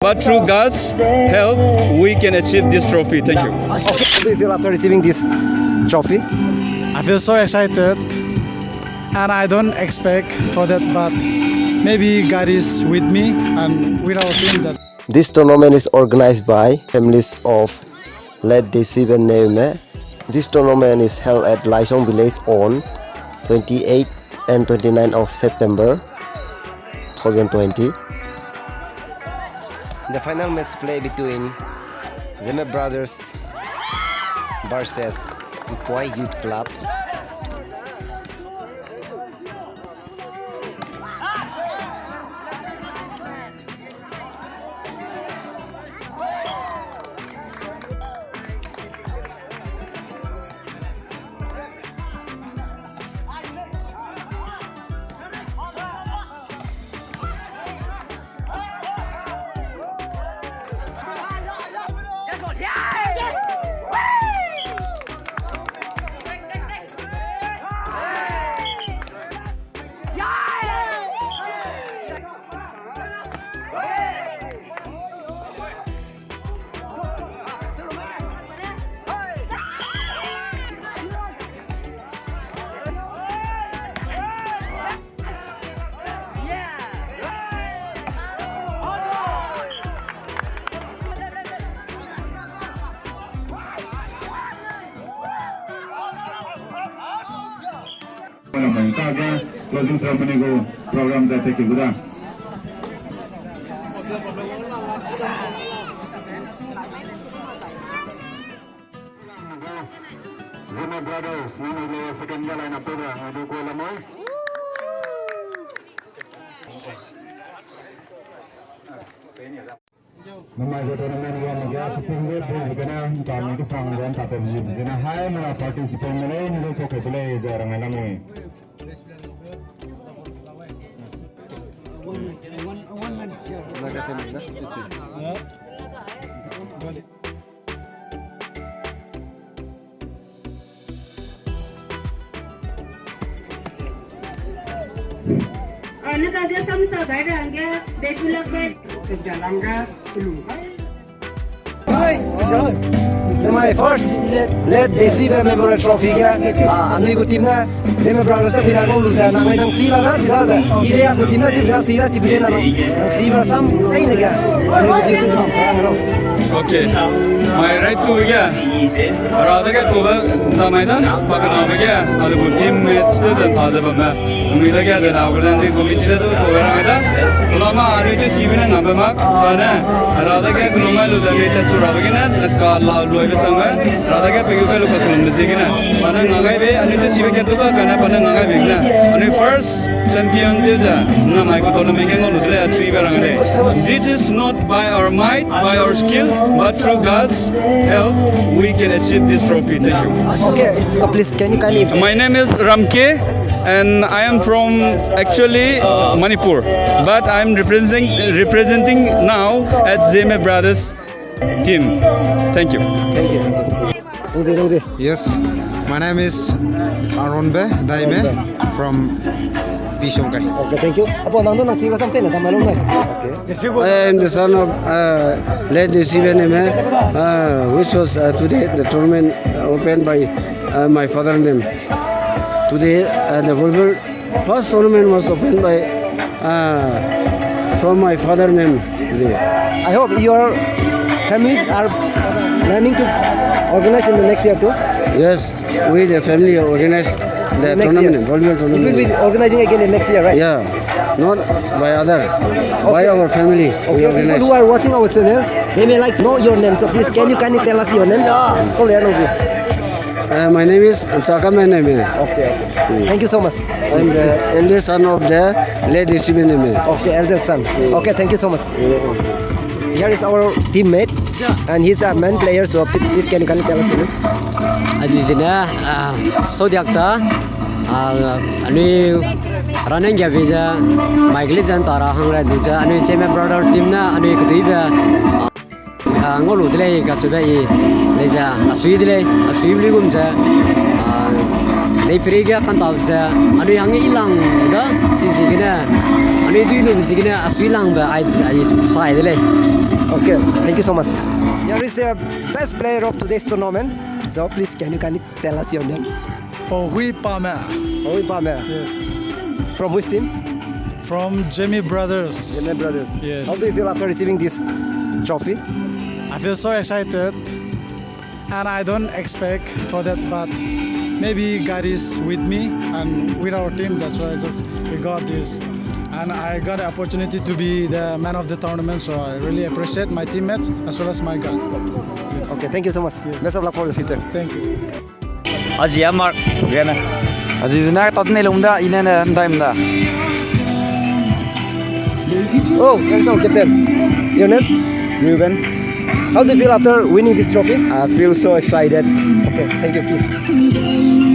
but through God's help, we can achieve this trophy. Thank you. Okay. How do you feel after receiving this trophy? I feel so excited, and I don't expect for that, but maybe God is with me and with our team. That This tournament is organized by families of Let Desiben Neume. This tournament is held at Laisong Village on 28 and 29 of September 2020. The final match play between Zeme Brothers versus Poi Youth Club. Closing ceremony go program that take guda. Zeme Brothers, nini second line up program adu ko lamoy. Namai ko tournament wa magya sipinge pres kana kami ke sanggan tapem jin jena hai mala participant mele ni ko khotule jarang lamoy. My first Let Desiben Memorial Trophy ga anui ko team na Zeme Brothers na final ko loser na nang sila na sila sa idea ko team na team na sila si biden na nang sila sam sai na ga anui ko team na sa na Okay. My right to yeah. Rather get to the Maida, Pakanaga, and the team student Tazabama. We the gather now and the committee to Ramada. Lama, I need to see in a number mark. Rather get Luma to the latest Ravagana, the car loud Loy somewhere. Rather get Piguka look at the Zigana. Pananagabe, I need to see a Katuka, Kanapanagavigna. And the first champion did Namaiko Tolamanga Ludre, 3 Varangade. This is not by our might, by our skill, but through God's help, we can achieve this trophy. Thank you. Okay, please can you kindly. My name is Ramke, and I am from actually Manipur, but I am representing now at Zeme Brothers team. Thank you. Thank you. Yes, my name is Aronbe Daime from Bishongkai. Okay, thank you. Apo nang nang sila sam chen na malum nai. Okay. I am the son of Let Desiben which was today the tournament opened by my father name. Today the volleyball first tournament was opened by from my father name today. I hope your families are planning to organize in the next year too. Yes, we the family organize the tournament, volleyball It tournament. will be organizing again in next year, right? Yeah, not by other, by our family. We Okay, organize. people who are watching our channel, they may like know your name. So please, can you kindly tell us your name? My name is Ansaka Meneme. Okay. Thank you so much. I'm the elder son of the Let Desiben. Okay, eldest son. Okay, thank you so much. Here is our teammate, and he's a main player. So please, can you kindly tell us your name? Ajijina Sodiakta Ani running Gavija Michael Jan Tara Hangra Duja Anu Zeme Brother team na Anu Kudiba Ngoludle Katsubai Leja Aswidle Aswibligumja nei priga kan tahu saya anu yang hilang dah sisi gini anu itu ini sisi gini hilang dah ai saya deh Okay, thank you so much. Here is the best player of today's tournament. So please, can you tell us your name? Ohui Palmer. Owi Palmer. Yes. From which team? From Jamie Brothers. Jenner Brothers. Yes. How do you feel after receiving this trophy? I feel so excited, and I don't expect for that, but maybe God is with me and with our team. That's why we got this, and I got the opportunity to be the man of the tournament. So I really appreciate my teammates as well as my God. Yes. Okay, thank you so much. Best of luck for the future. Thank you. Asia Mark Gana. Azidina tatne lumda inana andaimda. Oh, there's our captain. Your name? Ruben, How do you feel after winning this trophy? I feel so excited. Okay, thank you. Peace.